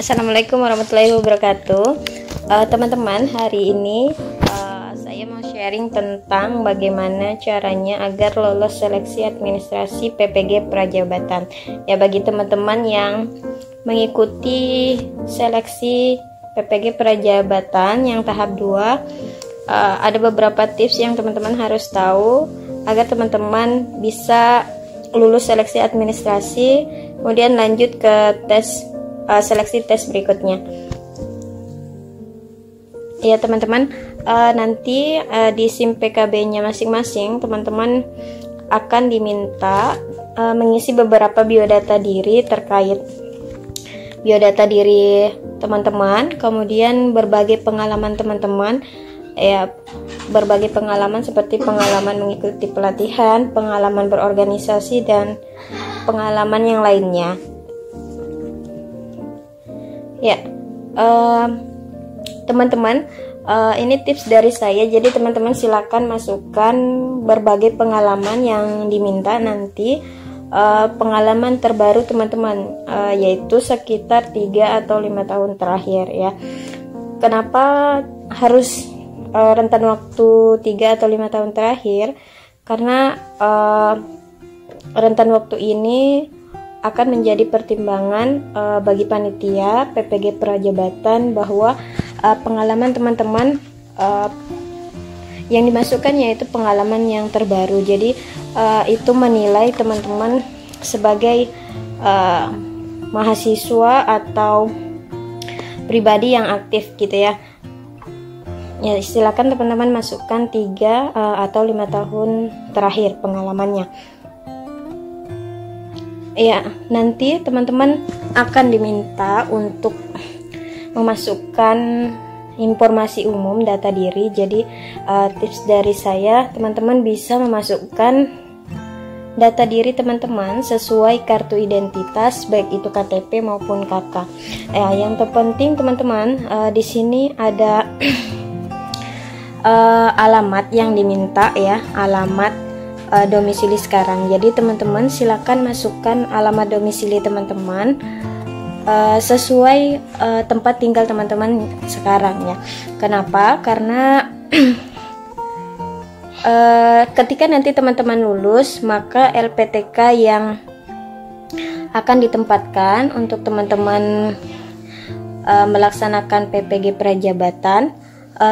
Assalamualaikum warahmatullahi wabarakatuh. Teman-teman, hari ini saya mau sharing tentang bagaimana caranya agar lolos seleksi administrasi PPG Prajabatan. Ya, bagi teman-teman yang mengikuti seleksi PPG Prajabatan yang tahap 2, ada beberapa tips yang teman-teman harus tahu agar teman-teman bisa lulus seleksi administrasi, kemudian lanjut ke seleksi tes berikutnya. Ya teman-teman, nanti di SIM PKB-nya masing-masing teman-teman akan diminta mengisi beberapa biodata diri terkait biodata diri teman-teman, kemudian berbagai pengalaman teman-teman, ya berbagai pengalaman seperti pengalaman mengikuti pelatihan, pengalaman berorganisasi, dan pengalaman yang lainnya. Ya, teman-teman, ini tips dari saya. Jadi teman-teman silakan masukkan berbagai pengalaman yang diminta nanti, pengalaman terbaru teman-teman, yaitu sekitar 3 atau 5 tahun terakhir ya. Kenapa harus rentan waktu 3 atau 5 tahun terakhir? Karena rentan waktu ini akan menjadi pertimbangan bagi panitia PPG Prajabatan bahwa pengalaman teman-teman yang dimasukkan yaitu pengalaman yang terbaru. Jadi itu menilai teman-teman sebagai mahasiswa atau pribadi yang aktif gitu ya. Ya, silakan teman-teman masukkan 3 atau 5 tahun terakhir pengalamannya. Ya, nanti teman-teman akan diminta untuk memasukkan informasi umum data diri. Jadi tips dari saya, teman-teman bisa memasukkan data diri teman-teman sesuai kartu identitas, baik itu KTP maupun KK. Yang terpenting teman-teman, di sini ada alamat yang diminta ya, alamat domisili sekarang. Jadi teman-teman silakan masukkan alamat domisili teman-teman sesuai tempat tinggal teman-teman sekarang ya. Kenapa? Karena ketika nanti teman-teman lulus, maka LPTK yang akan ditempatkan untuk teman-teman melaksanakan PPG Prajabatan,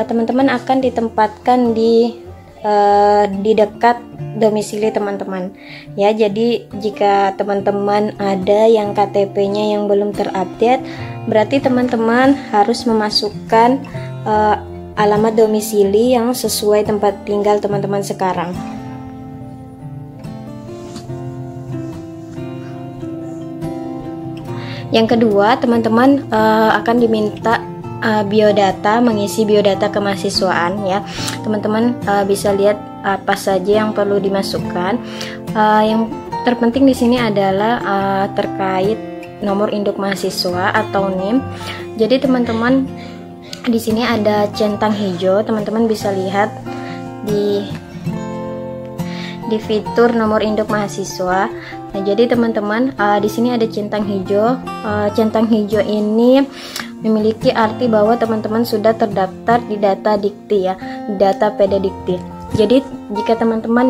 teman-teman akan ditempatkan di dekat domisili teman-teman ya. Jadi jika teman-teman ada yang KTP-nya yang belum terupdate, berarti teman-teman harus memasukkan alamat domisili yang sesuai tempat tinggal teman-teman sekarang. Yang kedua, teman-teman akan diminta biodata, mengisi biodata kemahasiswaan ya. Teman-teman bisa lihat apa saja yang perlu dimasukkan. Yang terpenting di sini adalah terkait nomor induk mahasiswa atau NIM. Jadi teman-teman di sini ada centang hijau, teman-teman bisa lihat di fitur nomor induk mahasiswa. Nah, jadi teman-teman di sini ada centang hijau. Centang hijau ini memiliki arti bahwa teman-teman sudah terdaftar di data dikti ya, data PD Dikti. Jadi jika teman-teman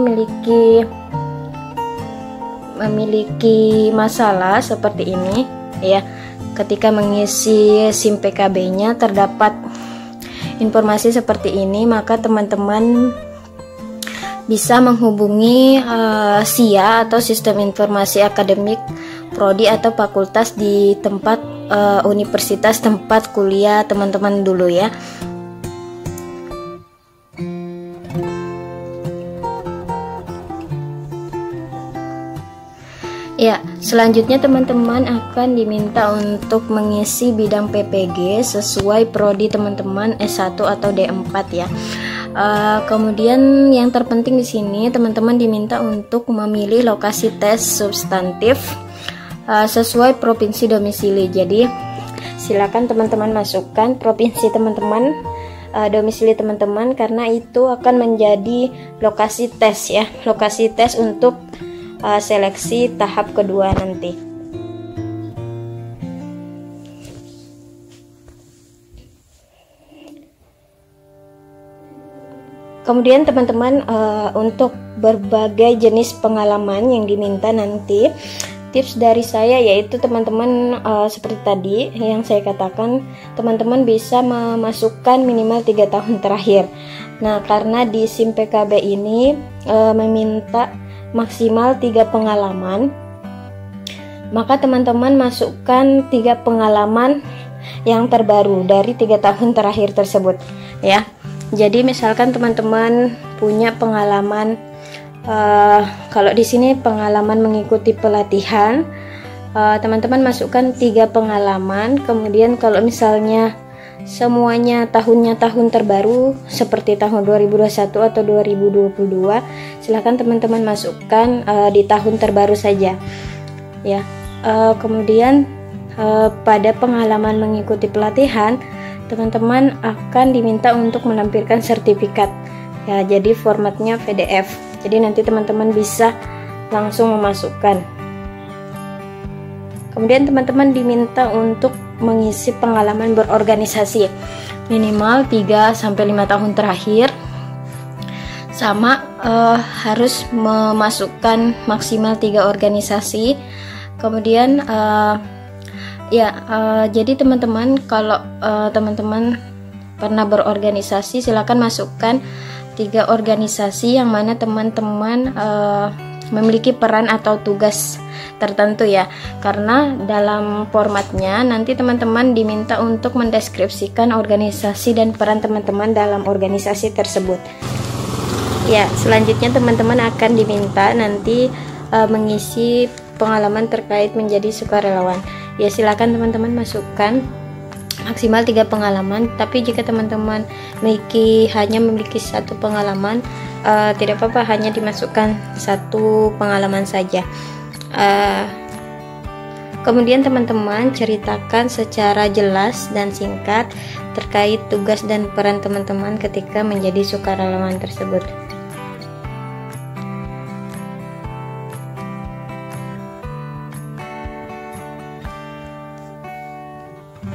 memiliki masalah seperti ini ya, ketika mengisi SIM PKB-nya terdapat informasi seperti ini, maka teman-teman bisa menghubungi SIA atau Sistem Informasi Akademik Prodi atau fakultas di tempat universitas tempat kuliah teman-teman dulu ya. Ya, selanjutnya teman-teman akan diminta untuk mengisi bidang PPG sesuai prodi teman-teman S1 atau D4 ya. Kemudian yang terpenting di sini teman-teman diminta untuk memilih lokasi tes substantif sesuai provinsi domisili. Jadi silakan teman-teman masukkan provinsi teman-teman, domisili teman-teman, karena itu akan menjadi lokasi tes ya, lokasi tes untuk seleksi tahap kedua nanti. Kemudian teman-teman, untuk berbagai jenis pengalaman yang diminta nanti, tips dari saya yaitu teman-teman, seperti tadi yang saya katakan, teman-teman bisa memasukkan minimal 3 tahun terakhir. Nah, karena di SIM PKB ini meminta maksimal 3 pengalaman, maka teman-teman masukkan 3 pengalaman yang terbaru dari 3 tahun terakhir tersebut ya. Jadi misalkan teman-teman punya pengalaman, kalau di sini pengalaman mengikuti pelatihan, teman-teman masukkan 3 pengalaman. Kemudian kalau misalnya semuanya tahunnya tahun terbaru seperti tahun 2021 atau 2022, silahkan teman-teman masukkan di tahun terbaru saja ya. Kemudian pada pengalaman mengikuti pelatihan, teman-teman akan diminta untuk menampilkan sertifikat ya, jadi formatnya PDF, jadi nanti teman-teman bisa langsung memasukkan. Kemudian teman-teman diminta untuk mengisi pengalaman berorganisasi minimal 3-5 tahun terakhir, sama harus memasukkan maksimal 3 organisasi. Kemudian jadi teman-teman, kalau teman-teman pernah berorganisasi, silakan masukkan 3 organisasi yang mana teman-teman memiliki peran atau tugas tertentu ya, karena dalam formatnya nanti teman-teman diminta untuk mendeskripsikan organisasi dan peran teman-teman dalam organisasi tersebut ya. Selanjutnya teman-teman akan diminta nanti mengisi pengalaman terkait menjadi sukarelawan ya. Silakan teman-teman masukkan maksimal 3 pengalaman, tapi jika teman-teman hanya memiliki 1 pengalaman, tidak apa-apa, hanya dimasukkan 1 pengalaman saja. Kemudian teman-teman ceritakan secara jelas dan singkat terkait tugas dan peran teman-teman ketika menjadi sukarelawan tersebut.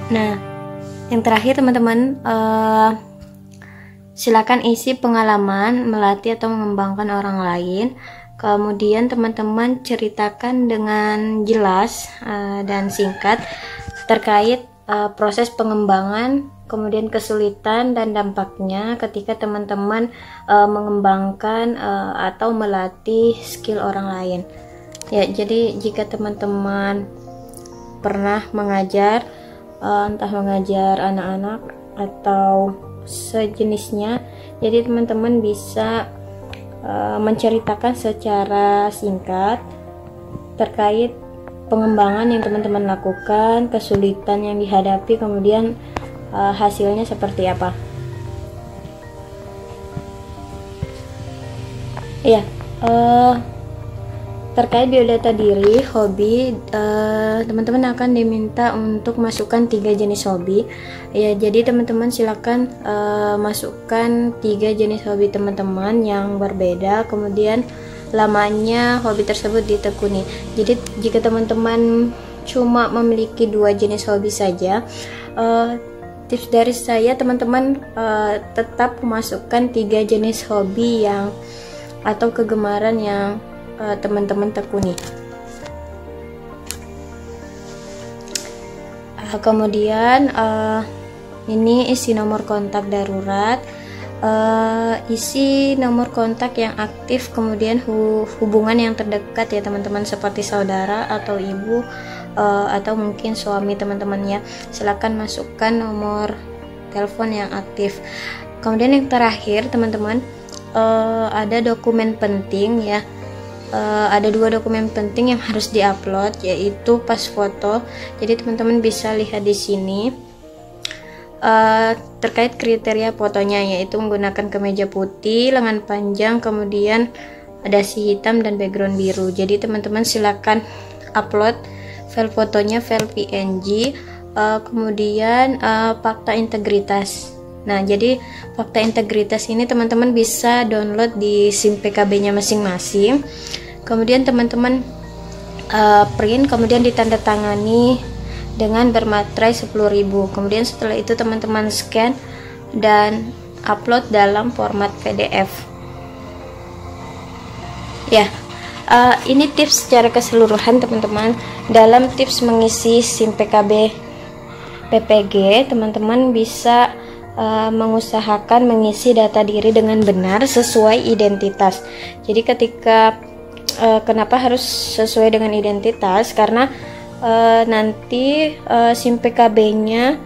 Nah, yang terakhir teman-teman, silakan isi pengalaman melatih atau mengembangkan orang lain. Kemudian teman-teman ceritakan dengan jelas dan singkat terkait proses pengembangan, kemudian kesulitan dan dampaknya ketika teman-teman mengembangkan atau melatih skill orang lain. Ya, jadi jika teman-teman pernah mengajar, entah mengajar anak-anak atau sejenisnya, jadi teman-teman bisa menceritakan secara singkat terkait pengembangan yang teman-teman lakukan, kesulitan yang dihadapi, kemudian hasilnya seperti apa ya. Terkait biodata diri, hobi, teman-teman akan diminta untuk masukkan 3 jenis hobi ya. Jadi teman-teman silakan masukkan 3 jenis hobi teman-teman yang berbeda, kemudian lamanya hobi tersebut ditekuni. Jadi jika teman-teman cuma memiliki 2 jenis hobi saja, tips dari saya, teman-teman tetap memasukkan 3 jenis hobi yang atau kegemaran yang teman-teman tekuni. Kemudian ini isi nomor kontak darurat, isi nomor kontak yang aktif, kemudian hubungan yang terdekat ya teman-teman, seperti saudara atau ibu atau mungkin suami teman-teman ya. Silakan masukkan nomor telepon yang aktif. Kemudian yang terakhir teman-teman, ada dokumen penting ya. Ada 2 dokumen penting yang harus diupload, yaitu pas foto. Jadi teman-teman bisa lihat di sini terkait kriteria fotonya, yaitu menggunakan kemeja putih, lengan panjang, kemudian dasi hitam dan background biru. Jadi teman-teman silakan upload file fotonya, file PNG, kemudian fakta integritas. Nah, jadi fakta integritas ini teman-teman bisa download di SIM PKB-nya masing-masing. Kemudian teman-teman print, kemudian ditandatangani dengan bermaterai 10.000. Kemudian setelah itu teman-teman scan dan upload dalam format PDF. Ya, ini tips secara keseluruhan teman-teman. Dalam tips mengisi SIM PKB PPG, teman-teman bisa mengusahakan mengisi data diri dengan benar sesuai identitas. Jadi ketika kenapa harus sesuai dengan identitas? Karena nanti SIM PKB-nya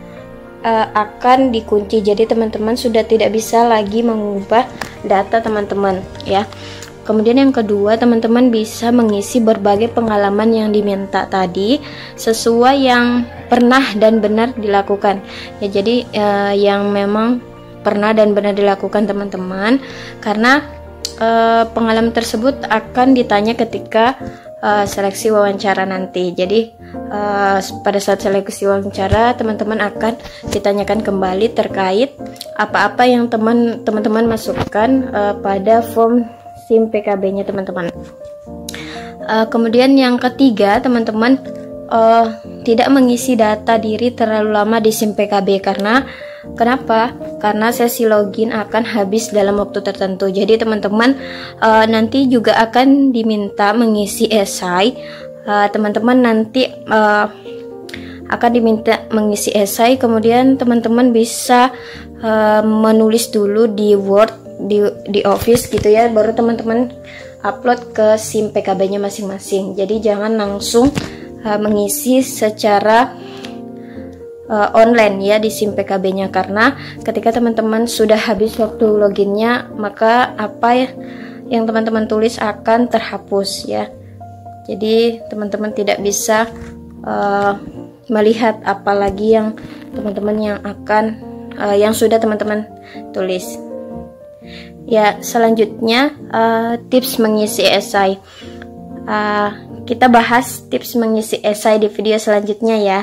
akan dikunci. Jadi teman-teman sudah tidak bisa lagi mengubah data teman-teman ya. Kemudian yang kedua, teman-teman bisa mengisi berbagai pengalaman yang diminta tadi sesuai yang pernah dan benar dilakukan. Ya, jadi yang memang pernah dan benar dilakukan teman-teman, karena pengalaman tersebut akan ditanya ketika seleksi wawancara nanti. Jadi pada saat seleksi wawancara teman-teman akan ditanyakan kembali terkait apa-apa yang teman-teman masukkan pada form SIM PKB-nya teman-teman. Kemudian yang ketiga, teman-teman tidak mengisi data diri terlalu lama di SIM PKB. Kenapa? Karena sesi login akan habis dalam waktu tertentu. Jadi teman-teman nanti juga akan diminta mengisi esai. Teman-teman nanti akan diminta mengisi esai. Kemudian teman-teman bisa menulis dulu di Word, di Office gitu ya, baru teman-teman upload ke SIM PKB-nya masing-masing. Jadi jangan langsung mengisi secara online ya di SIM PKB-nya, karena ketika teman-teman sudah habis waktu loginnya, maka apa ya yang teman-teman tulis akan terhapus ya. Jadi teman-teman tidak bisa melihat apalagi yang teman-teman yang sudah teman-teman tulis. Ya, selanjutnya tips mengisi esai. Kita bahas tips mengisi esai di video selanjutnya ya.